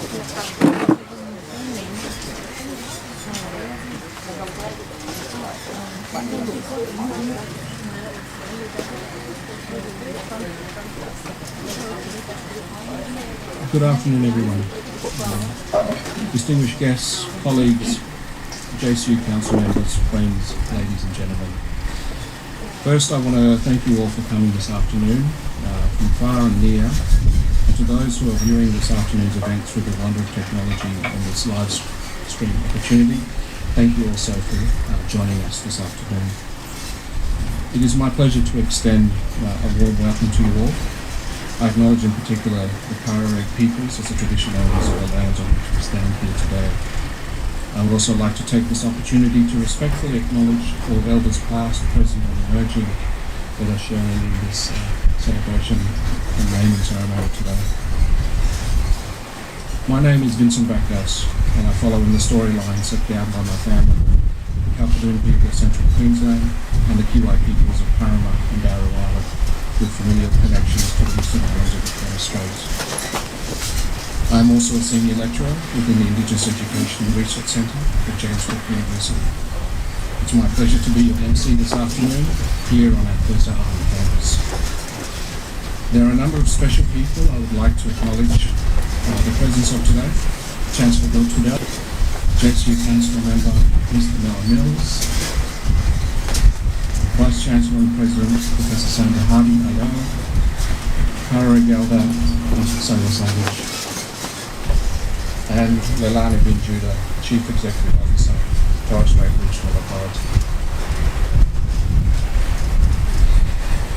Good afternoon, everyone. Distinguished guests, colleagues, JCU Council members, friends, ladies and gentlemen. First, I want to thank you all for coming this afternoon, from far and near, and to those who are viewing this afternoon's event through the wonder of technology and this live stream opportunity. Thank you also for joining us this afternoon. It is my pleasure to extend a warm welcome to you all. I acknowledge in particular the Kaurareg peoples as the traditional owners of the lands on which we stand here today. I would also like to take this opportunity to respectfully acknowledge all elders past, present and emerging that are sharing in this celebration and naming ceremony today. My name is Vincent Backhouse and I follow in the storyline set down by my family, the Kalkadoon people of Central Queensland and the Kiwi peoples of Parramatta and Barrow Island, with familial connections to the Eastern Islands of the Torres Straits. I am also a senior lecturer within the Indigenous Education and Research Centre at Townsville University. It's my pleasure to be your MC this afternoon here on our Thursday Island campus. There are a number of special people I would like to acknowledge the presence of today. Chancellor Bill Tudell, JCU Council member Mr. Mel Mills, Vice Chancellor and President Professor Sandra Hardy, AO, Kaurareg Elder Mr. Samuel Savage, and Leilani Bin Judah, Chief Executive Officer, Torres Strait Regional Authority.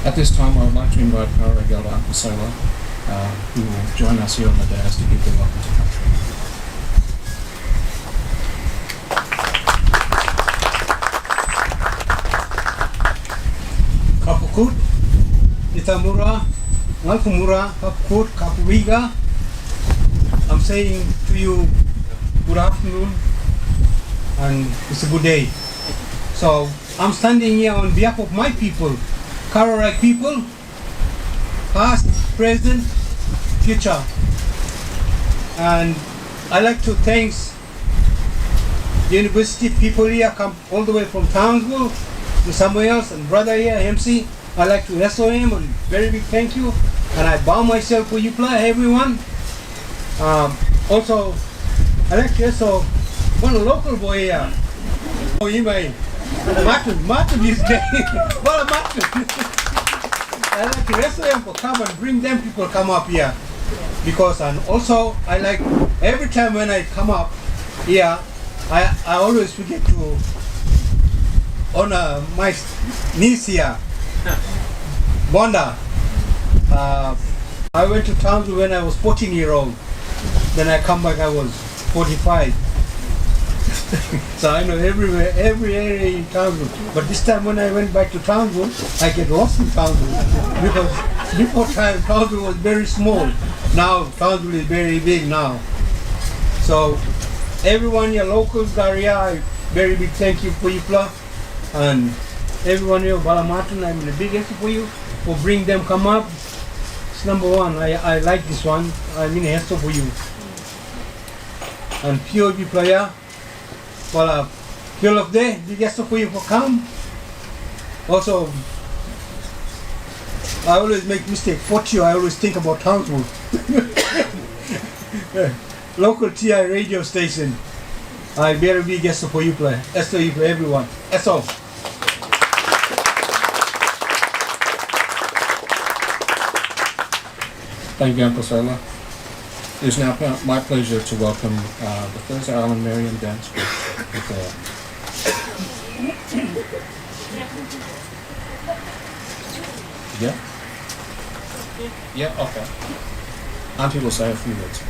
At this time, I would like to invite Kaurareg Elder Uncle Sola, who will join us here on the dais to give the welcome to country. Kapukut, Nitamura, Ngalkumura, Kapukut, Kapuiga. I'm saying to you, good afternoon, and it's a good day. So I'm standing here on behalf of my people, Kaurareg people, past, present, future. And I like to thank the university people here, come all the way from Townsville, to somewhere else, and brother here, MC. I like to wrestle him, and very big thank you. And I bow myself for you, everyone. Also, I like to wrestle one local boy here. Oh, you may. Martin is there. Well, Martin. I like to wrestle him for come and bring them people come up here. Because, and also, I like, every time when I come up here, I always forget to honor my niece here, Bonda. I went to Townsville when I was 14-year-old. Then I come back, I was 45. So I know everywhere, every area in Townsville. But this time when I went back to Townsville, I get lost in Townsville. Because before time, Townsville was very small. Now, Townsville is very big now. So, everyone, your locals, area, very big thank you for you, and everyone here, Balamartin, I'm the biggest for you, for bring them come up. It's number one, I like this one, I mean a for you. And POB player, well, Hill of Day, biggest for you for come. Also, I always make mistake, for you, I always think about Townsville. Local TI radio station. I very big guest for you play. SO for everyone. SO. Thank you, Uncle Sola. It is now my pleasure to welcome the Thursday Island Merriam Dance Group with Yeah? Yeah, okay. Auntie will say a few words.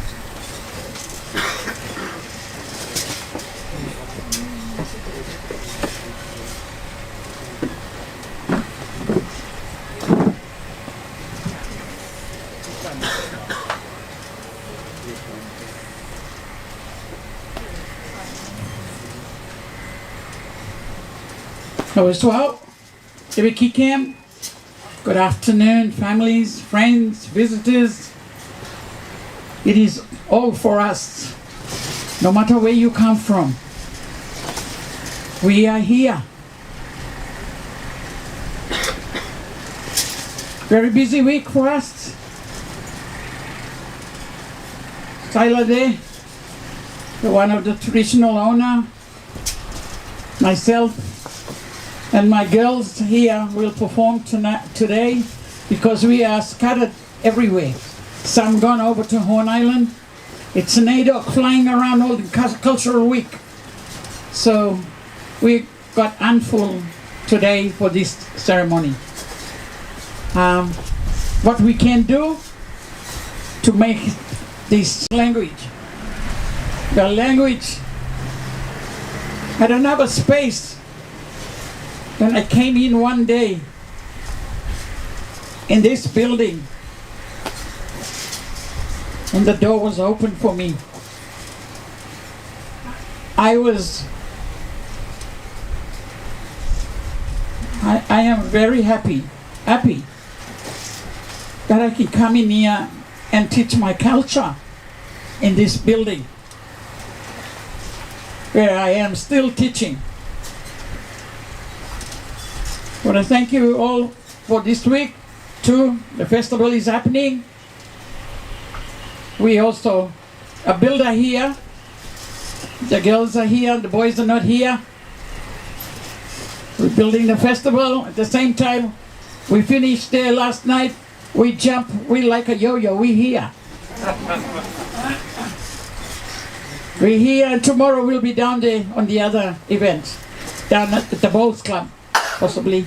Well, Ibiki Camp, good afternoon, families, friends, visitors. It is all for us. No matter where you come from, we are here. Very busy week for us. Tyler there, one of the traditional owner, myself, and my girls here will perform today because we are scattered everywhere. Some gone over to Horn Island. It's an AITHM flying around all the cultural week. So we got handful today for this ceremony. What we can do to make this language, the language, I don't have a space. When I came in one day in this building, and the door was open for me, I am very happy that I can come in here and teach my culture in this building where I am still teaching. I want to thank you all for this week too. The festival is happening. We also, a builder here, the girls are here, the boys are not here. We're building the festival. At the same time, we finished there last night. We jump, we like a yo-yo, we here. We're here, and tomorrow we'll be down there on the other event, down at the Bowls Club, possibly.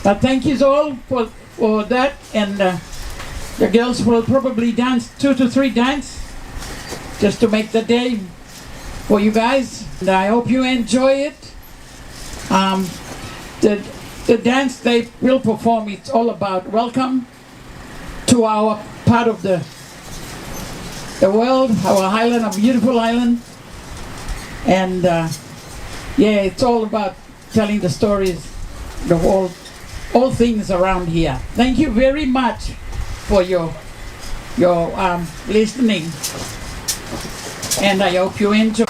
But thank you all for that, and the girls will probably dance 2 to 3 dance, just to make the day for you guys. And I hope you enjoy it. The dance they will perform, it's all about welcome to our part of the world, our island, a beautiful island. And yeah, it's all about telling the stories, the all things around here. Thank you very much for your listening, and I hope you enjoy.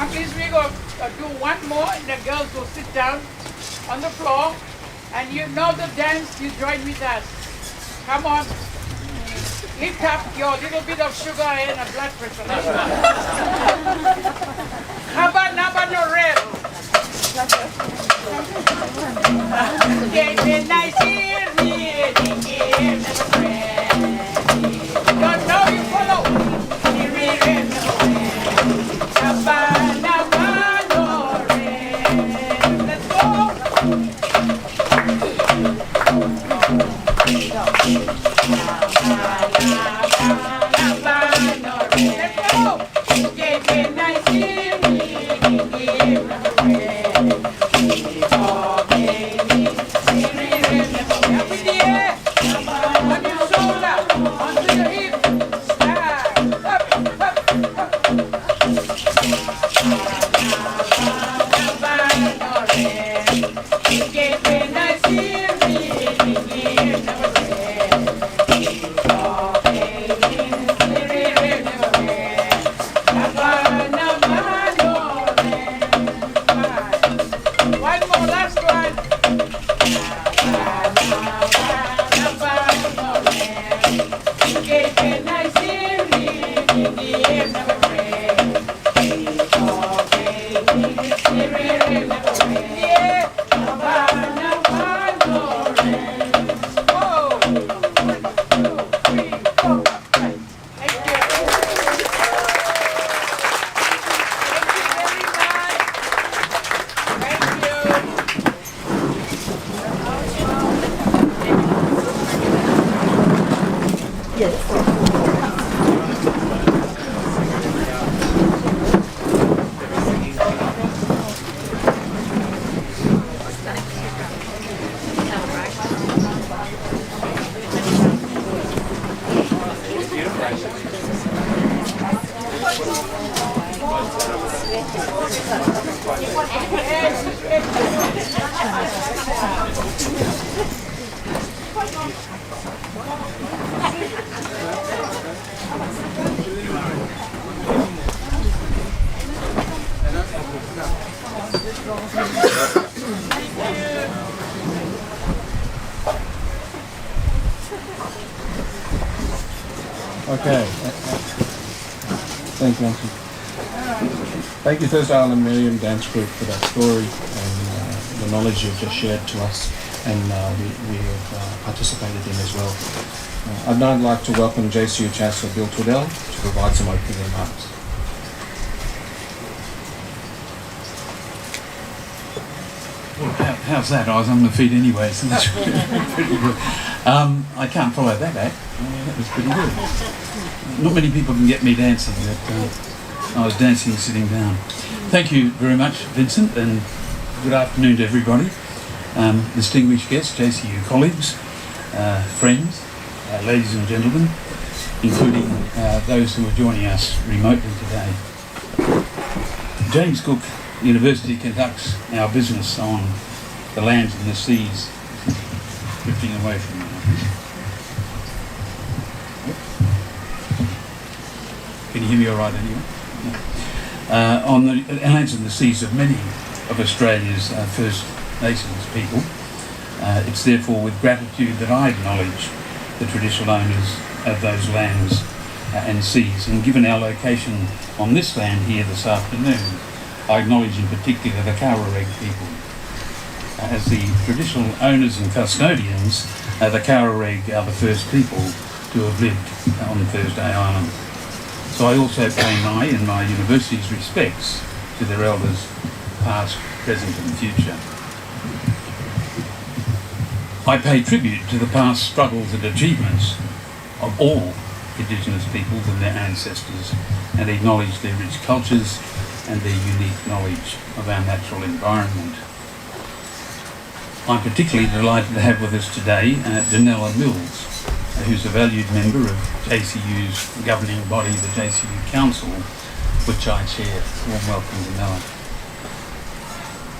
Please, we go do one more, and the girls will sit down on the floor, and you know the dance. You join with us. Come on, lift up your little bit of sugar and a blood pressure. Naba no red. Get nice here, don't know you follow. Okay. Okay. Thank you, Nancy. Thank you, Thursday Island Miriam Dance Group, for that story and the knowledge you've just shared to us, and we have participated in as well. I'd now like to welcome JCU Chancellor Bill Twiddell to provide some opening remarks. How's that? I was on my feet anyway, so that's pretty good. I can't follow that act. That was pretty good. Not many people can get me dancing, but I was dancing sitting down. Thank you very much, Vincent, and good afternoon to everybody. Distinguished guests, JCU colleagues, friends, ladies and gentlemen, including those who are joining us remotely today. James Cook University conducts our business on the lands and the seas, drifting away from me. Can you hear me all right anyway? Yeah. On the lands and the seas of many of Australia's First Nations people. It's therefore with gratitude that I acknowledge the traditional owners of those lands and seas, and given our location on this land here this afternoon, I acknowledge in particular the Kawareg people. As the traditional owners and custodians, the Kawareg are the first people to have lived on Thursday Island. So I also pay my and my university's respects to their elders, past, present and future. I pay tribute to the past struggles and achievements of all Indigenous peoples and their ancestors, and acknowledge their rich cultures and their unique knowledge of our natural environment. I'm particularly delighted to have with us today Danella Mills, who's a valued member of JCU's governing body, the JCU Council, which I chair. Warm welcome, Danella.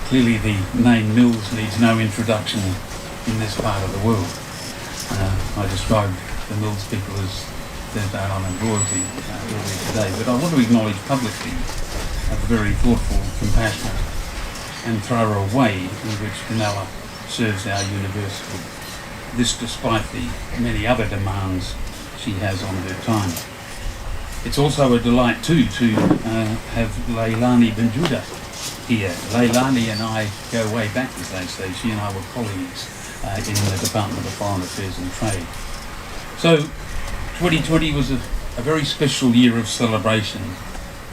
Clearly the name Mills needs no introduction in this part of the world. I described the Mills people as Thursday Island royalty earlier today, but I want to acknowledge publicly the very thoughtful, compassionate and thorough way in which Danella serves our university. This despite the many other demands she has on her time. It's also a delight too to have Leilani Benjuda here. Leilani and I go way back, as they say. She and I were colleagues in the Department of Foreign Affairs and Trade. So 2020 was a very special year of celebration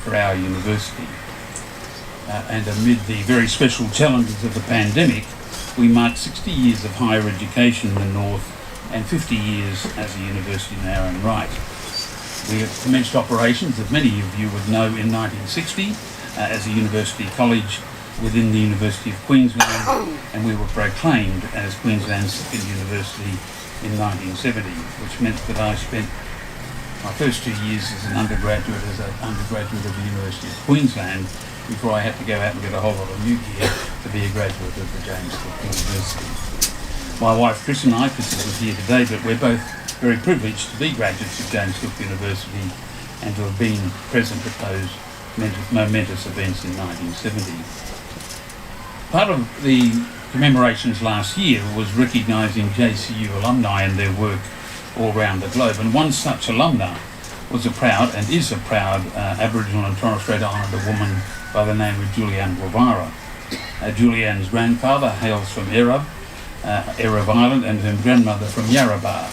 for our university. And amid the very special challenges of the pandemic, we marked 60 years of higher education in the North and 50 years as a university in our own right. We have commenced operations, as many of you would know, in 1960 as a university college within the University of Queensland, and we were proclaimed as Queensland's second university in 1970, which meant that I spent my first 2 years as an undergraduate of the University of Queensland before I had to go out and get a whole lot of new gear to be a graduate of the James Cook University. My wife Chris and I, Chris isn't here today, but we're both very privileged to be graduates of James Cook University and to have been present at those momentous events in 1970. Part of the commemorations last year was recognising JCU alumni and their work all around the globe, and one such alumna was a proud and is a proud Aboriginal and Torres Strait Islander woman by the name of Julianne Guevara. Julianne's grandfather hails from Erub Island, and her grandmother from Yarrabah.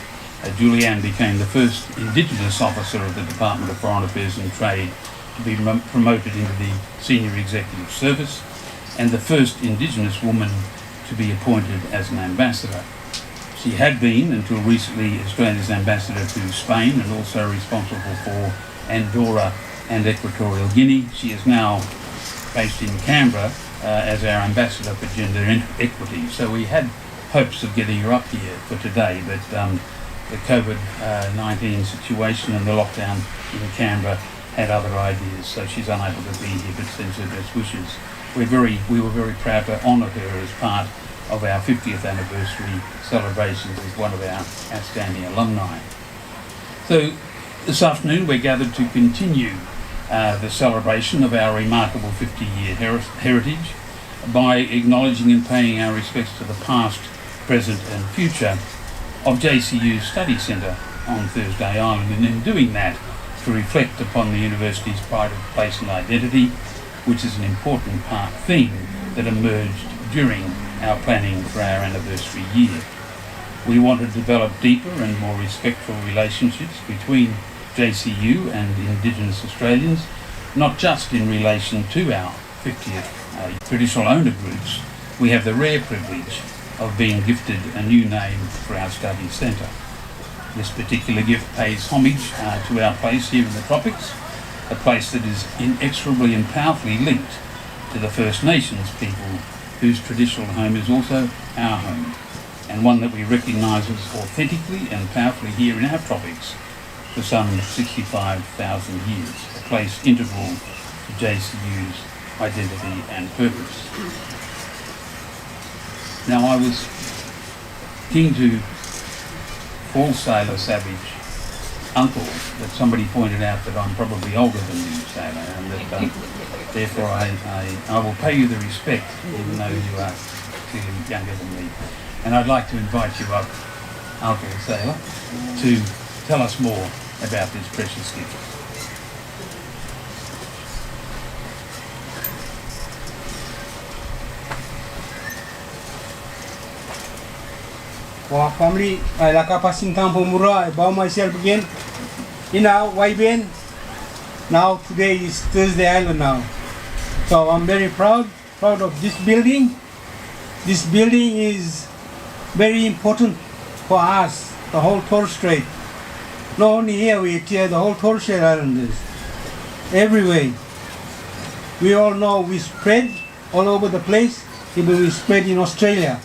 Julianne became the first Indigenous officer of the Department of Foreign Affairs and Trade to be promoted into the Senior Executive Service, and the first Indigenous woman to be appointed as an ambassador. She had been, until recently, Australia's ambassador to Spain and also responsible for Andorra and Equatorial Guinea. She is now based in Canberra as our ambassador for gender equity. So we had hopes of getting her up here for today, but the COVID-19 situation and the lockdown in Canberra had other ideas, so she's unable to be here, but sends her best wishes. We were very proud to honour her as part of our 50th anniversary celebrations as one of our outstanding alumni. So this afternoon we're gathered to continue the celebration of our remarkable 50-year heritage by acknowledging and paying our respects to the past, present and future of JCU's Study Centre on Thursday Island, and in doing that to reflect upon the university's pride of place and identity, which is an important theme that emerged during our planning for our anniversary year. We want to develop deeper and more respectful relationships between JCU and Indigenous Australians, not just in relation to our 50th traditional owner groups. We have the rare privilege of being gifted a new name for our study centre. This particular gift pays homage to our place here in the tropics, a place that is inexorably and powerfully linked to the First Nations people whose traditional home is also our home, and one that we recognise as authentically and powerfully here in our tropics for some 65,000 years, a place integral to JCU's identity and purpose. Now, I was keen to call Sailor Savage uncle, but somebody pointed out that I'm probably older than you, Sailor, and that therefore I will pay you the respect, even though you are clearly younger than me. And I'd like to invite you up, Uncle Sailor, to tell us more about this precious gift. Wah, family, I like a passing time for Mura. I bow myself again. Why Ben? Now today is Thursday Island now. So I'm very proud of this building. This building is very important for us, the whole Torres Strait. Not only here, we tear the whole Torres Strait Islanders. Everywhere. We all know we spread all over the place, even we spread in Australia.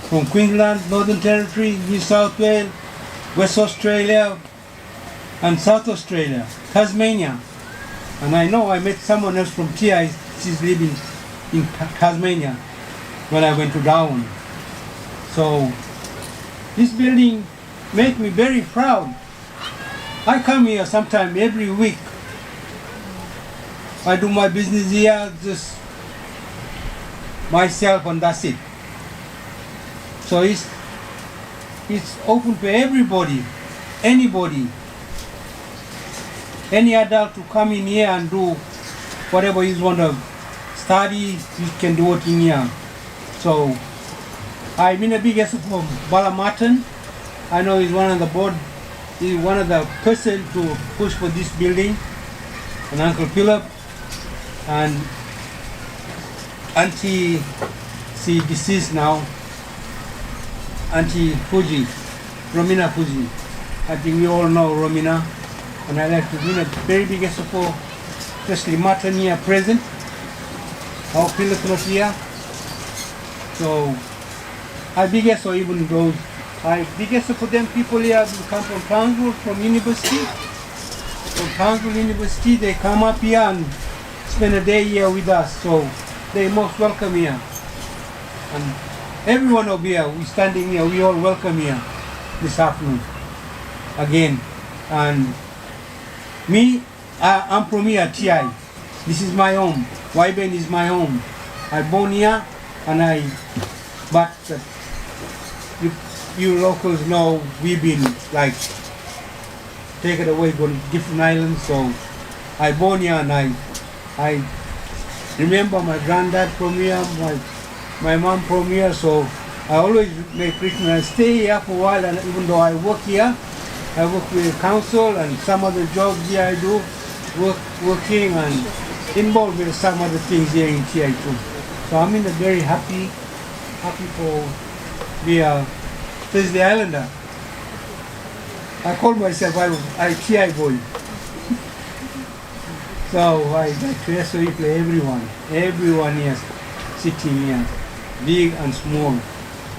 From Queensland, Northern Territory, New South Wales, West Australia, and South Australia, Tasmania. And I know I met someone else from TI, she's living in Tasmania when I went to Darwin. So this building makes me very proud. I come here sometime every week. I do my business here, just myself, and that's it. So it's open for everybody, anybody, any adult to come in here and do whatever you want to study, you can do it in here. So I've been a big guest from Bala Martin. I know he's one of the board, he's one of the person to push for this building, and Uncle Philip, and Auntie, she deceased now, Auntie Fuji, Romina Fuji. I think we all know Romina, and I'd like to do a very big support, especially Martin here present, our Philip not here. So I biggest or even those, I biggest for them people here who come from Townsville, from university. From Townsville University, they come up here and spend a day here with us. So they're most welcome here. And everyone over here, we standing here, we all welcome here this afternoon again. And me, I'm from here, TI. This is my home. Wyben is my home. I born here, and but you locals know we've been like taken away, go to different islands. So I born here, and I remember my granddad from here, my mom from here. So I always make Christmas. I stay here for a while, and even though I work here, I work with the council and some other jobs here I do, working and involved with some other things here in TI too. So I'm in a very happy for be Thursday Islander. I call myself I TI boy. So I treasure play everyone here sitting here, big and small.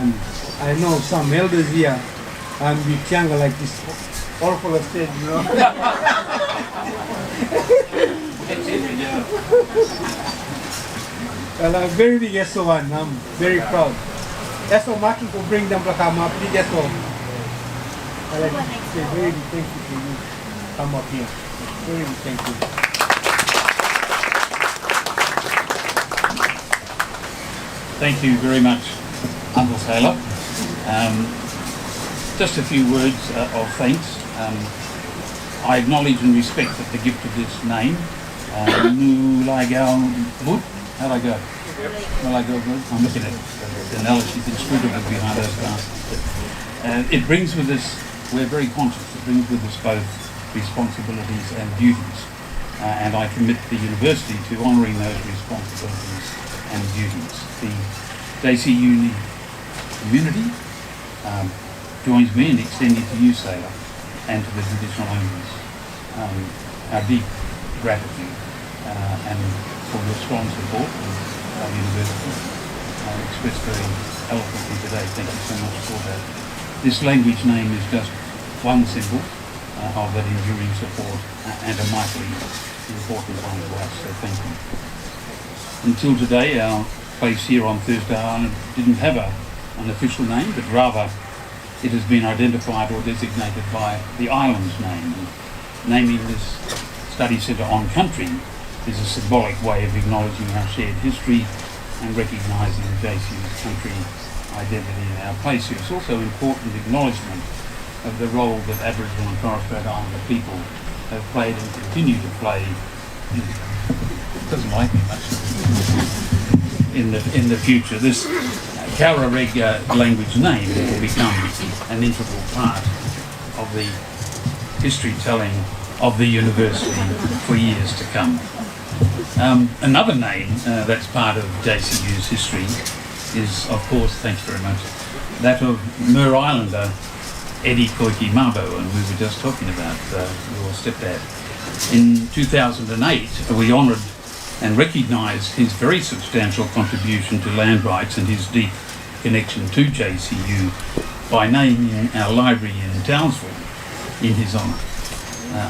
And I know some elders here, I'm with younger like this, all full of stage, you know. Well, I'm very big SO1, I'm very proud. SO Martin to bring them to come up, big SO. I like to say very big thank you to you, come up here. Very big thank you. Thank you very much, Uncle Sailor. Just a few words of thanks. I acknowledge and respect that the gift of this name, Nulaigal Bud. How'd I go? Nulaigal Bud. I'm looking at the analogy, the inscrutable behind those glasses. It brings with us, we're very conscious, it brings with us both responsibilities and duties. And I commit the university to honouring those responsibilities and duties. The JCU community joins me in extending to you, Sailor, and to the traditional owners our deep gratitude and for your strong support of our university, expressed very eloquently today. Thank you so much for that. This language name is just one symbol of that enduring support and a mightily important one to us, so thank you. Until today, our place here on Thursday Island didn't have an official name, but rather it has been identified or designated by the island's name. And naming this study centre on country is a symbolic way of acknowledging our shared history and recognising JCU's country identity and our place here. It's also important acknowledgement of the role that Aboriginal and Torres Strait Islander people have played and continue to play doesn't like me much in the future. This Kaurareg language name will become an integral part of the history telling of the university for years to come. Another name that's part of JCU's history is, of course, thanks very much, that of Mer Islander Eddie Koiki Mabo, and we were just talking about your stepdad. In 2008, we honoured and recognised his very substantial contribution to land rights and his deep connection to JCU by naming our library in Townsville in his honour.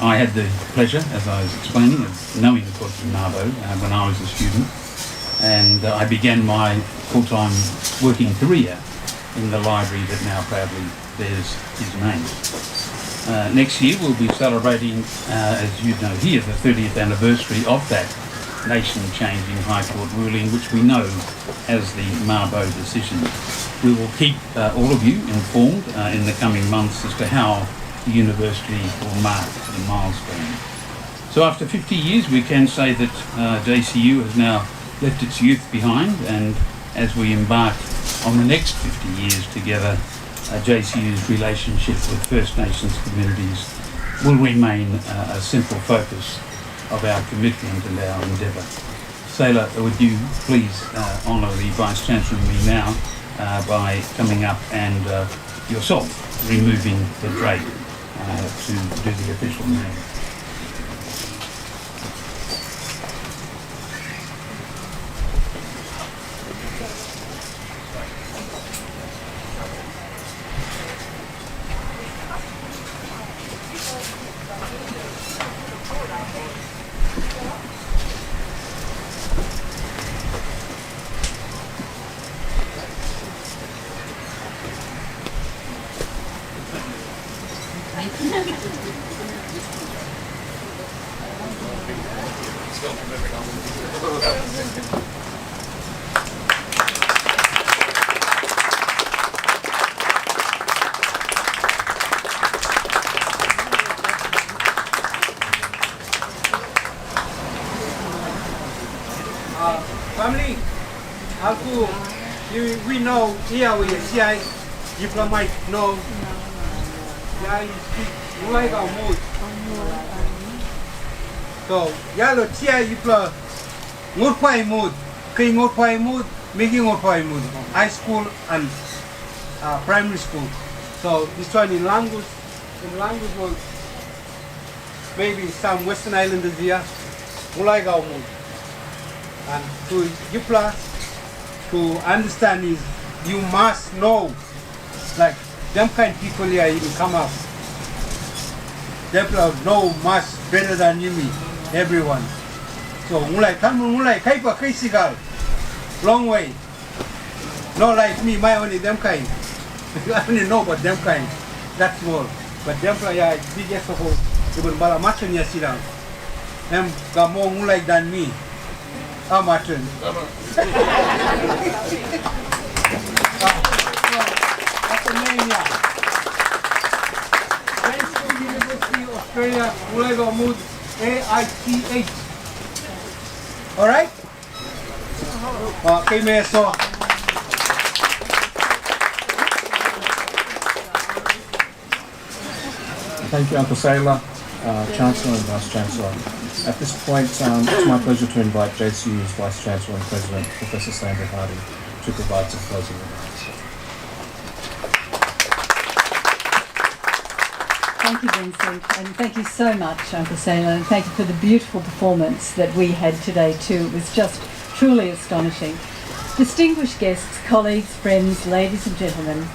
I had the pleasure, as I was explaining, of knowing Koiki Mabo when I was a student, and I began my full-time working career in the library that now proudly bears his name. Next year we'll be celebrating, as you know here, the 30th anniversary of that nation-changing High Court ruling, which we know as the Mabo decision. We will keep all of you informed in the coming months as to how the university will mark the milestone. So after 50 years we can say that JCU has now left its youth behind, and as we embark on the next 50 years together, JCU's relationship with First Nations communities will remain a central focus of our commitment and our endeavour. Sailor, would you please honour the Vice-Chancellor and me now by coming up and yourself removing the drape to do the official name. Family, also, we know here we are you might know, yeah, you speak, like our mood. So, yeah, look, here you play, more pie mood, king more pie mood, making more pie mood, high school and primary school. So this one in language was maybe some Western Islanders here, mulai kau mun. And to Yupla, to understand is you must know, like them kind of people here even come up. Them know much better than you me, everyone. So mulai kaipa kaisigal, long way. Not like me, my only them kind. I only know about them kind. That's more. But them yeah, biggest of all, even Balamachan Yasiram. Them got more mulai than me. Amatan. That's the name, yeah. JCU University of Australia, mulai Gamud, AITHM. Alright? Okay, Mayor, so. Thank you, Uncle Sailor, Chancellor and Vice-Chancellor. At this point, it's my pleasure to invite JCU's Vice-Chancellor and President, Professor Sandra Hardy, to provide some closing remarks. Thank you, Vincent, and thank you so much, Uncle Sailor, and thank you for the beautiful performance that we had today too. It was just truly astonishing. Distinguished guests, colleagues, friends, ladies and gentlemen,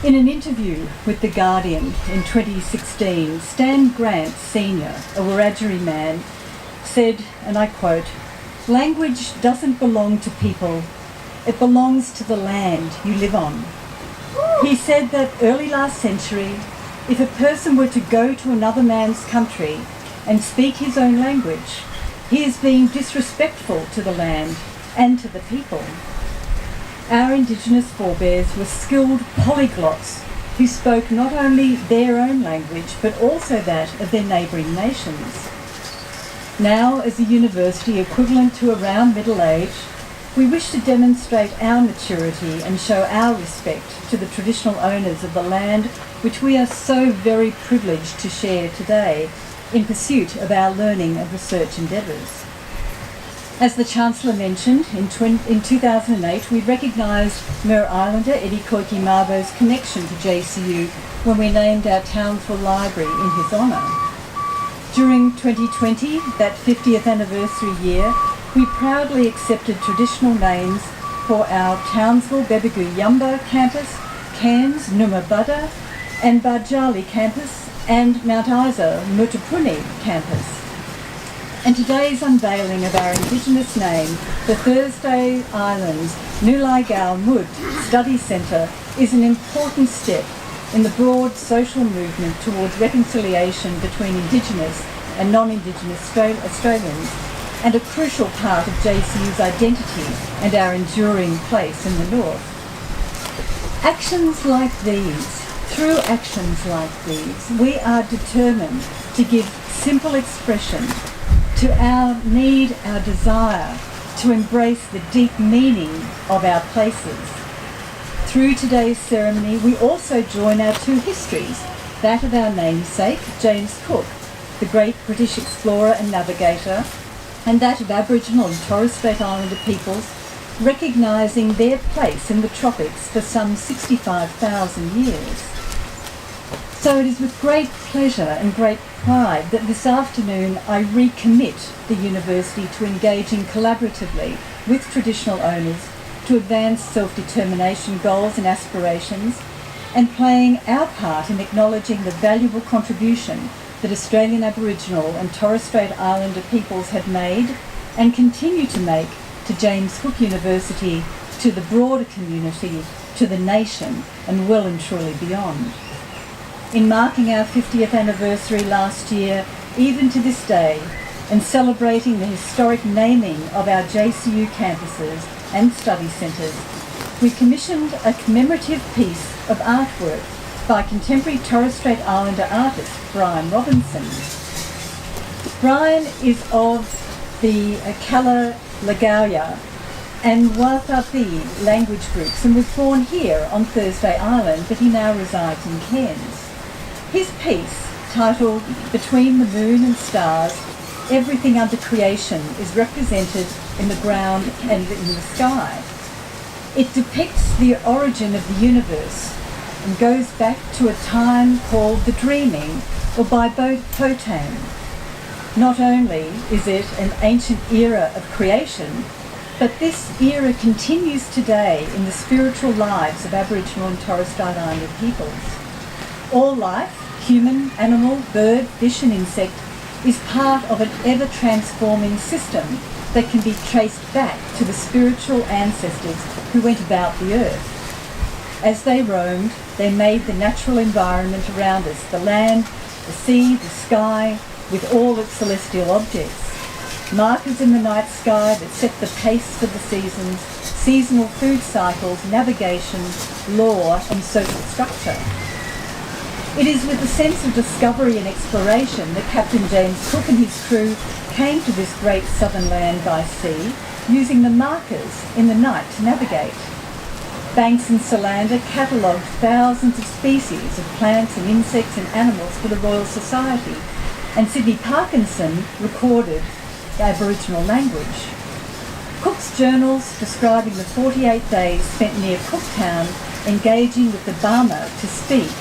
in an interview with The Guardian in 2016, Stan Grant Sr., a Wiradjuri man, said, and I quote, "Language doesn't belong to people, it belongs to the land you live on." He said that early last century, if a person were to go to another man's country and speak his own language, he is being disrespectful to the land and to the people. Our Indigenous forebears were skilled polyglots who spoke not only their own language but also that of their neighbouring nations. Now, as a university equivalent to around middle age, we wish to demonstrate our maturity and show our respect to the traditional owners of the land which we are so very privileged to share today in pursuit of our learning and research endeavours. As the Chancellor mentioned, in 2008 we recognised Mer Islander Eddie Koiki Mabo's connection to JCU when we named our Townsville Library in his honour. During 2020, that 50th anniversary year, we proudly accepted traditional names for our Townsville Bebigu Yamba campus, Cairns Numabudda and Barjali campus and Mount Isa Mutapuni campus. And today's unveiling of our Indigenous name, the Thursday Islands Nulaigal Mud Study Centre, is an important step in the broad social movement towards reconciliation between Indigenous and non-Indigenous Australians, and a crucial part of JCU's identity and our enduring place in the North. Through actions like these, we are determined to give simple expression to our need, our desire to embrace the deep meaning of our places. Through today's ceremony, we also join our two histories, that of our namesake, James Cook, the great British explorer and navigator, and that of Aboriginal and Torres Strait Islander peoples, recognising their place in the tropics for some 65,000 years. So it is with great pleasure and great pride that this afternoon I recommit the University to engaging collaboratively with traditional owners to advance self-determination goals and aspirations, and playing our part in acknowledging the valuable contribution that Australian Aboriginal and Torres Strait Islander peoples have made and continue to make to James Cook University, to the broader community, to the nation, and well and truly beyond. In marking our 50th anniversary last year, even to this day, and celebrating the historic naming of our JCU campuses and study centres, we commissioned a commemorative piece of artwork by contemporary Torres Strait Islander artist Brian Robinson. Brian is of the Kala Lagauya and Wathapi language groups and was born here on Thursday Island, but he now resides in Cairns. His piece, titled Between the Moon and Stars, Everything Under Creation is represented in the ground and in the sky. It depicts the origin of the universe, and goes back to a time called the Dreaming or Potan. Not only is it an ancient era of creation, but this era continues today in the spiritual lives of Aboriginal and Torres Strait Islander peoples. All life, human, animal, bird, fish and insect, is part of an ever-transforming system that can be traced back to the spiritual ancestors who went about the earth. As they roamed, they made the natural environment around us, the land, the sea, the sky, with all its celestial objects. Markers in the night sky that set the pace for the seasons, seasonal food cycles, navigation, law and social structure. It is with a sense of discovery and exploration that Captain James Cook and his crew came to this great southern land by sea, using the markers in the night to navigate. Banks and Solander catalogued thousands of species of plants and insects and animals for the Royal Society, and Sydney Parkinson recorded Aboriginal language. Cook's journals describing the 48 days spent near Cooktown engaging with the Bama to speak.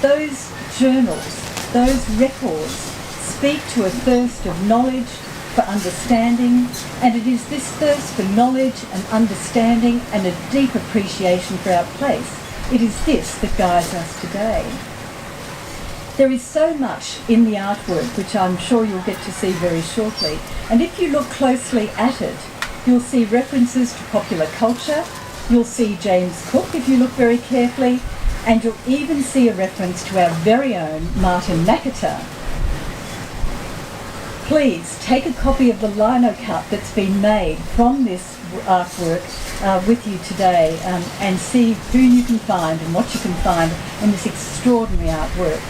Those journals, those records, speak to a thirst of knowledge, for understanding, and it is this thirst for knowledge and understanding and a deep appreciation for our place, it is this that guides us today. There is so much in the artwork which I'm sure you'll get to see very shortly, and if you look closely at it, you'll see references to popular culture, you'll see James Cook if you look very carefully, and you'll even see a reference to our very own Martin Makata. Please take a copy of the lino cut that's been made from this artwork with you today and see who you can find and what you can find in this extraordinary artwork.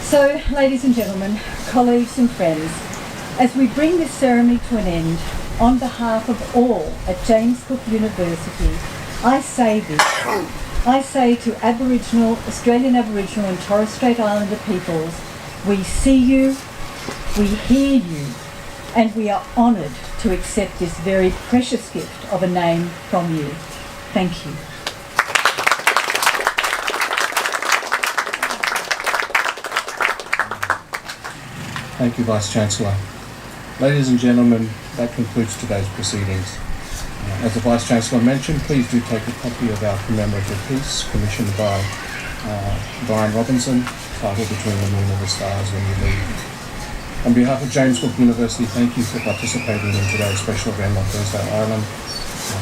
So, ladies and gentlemen, colleagues and friends, as we bring this ceremony to an end, on behalf of all at James Cook University, I say this. I say to Aboriginal, Australian Aboriginal and Torres Strait Islander peoples, we see you, we hear you, and we are honoured to accept this very precious gift of a name from you. Thank you. Thank you, Vice-Chancellor. Ladies and gentlemen, that concludes today's proceedings. As the Vice-Chancellor mentioned, please do take a copy of our commemorative piece commissioned by Brian Robinson, titled Between the Moon and the Stars When You Leave. On behalf of James Cook University, thank you for participating in today's special event on Thursday Island.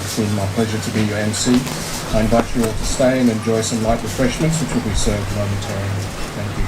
It's been my pleasure to be your MC. I invite you all to stay and enjoy some light refreshments which will be served momentarily. Thank you.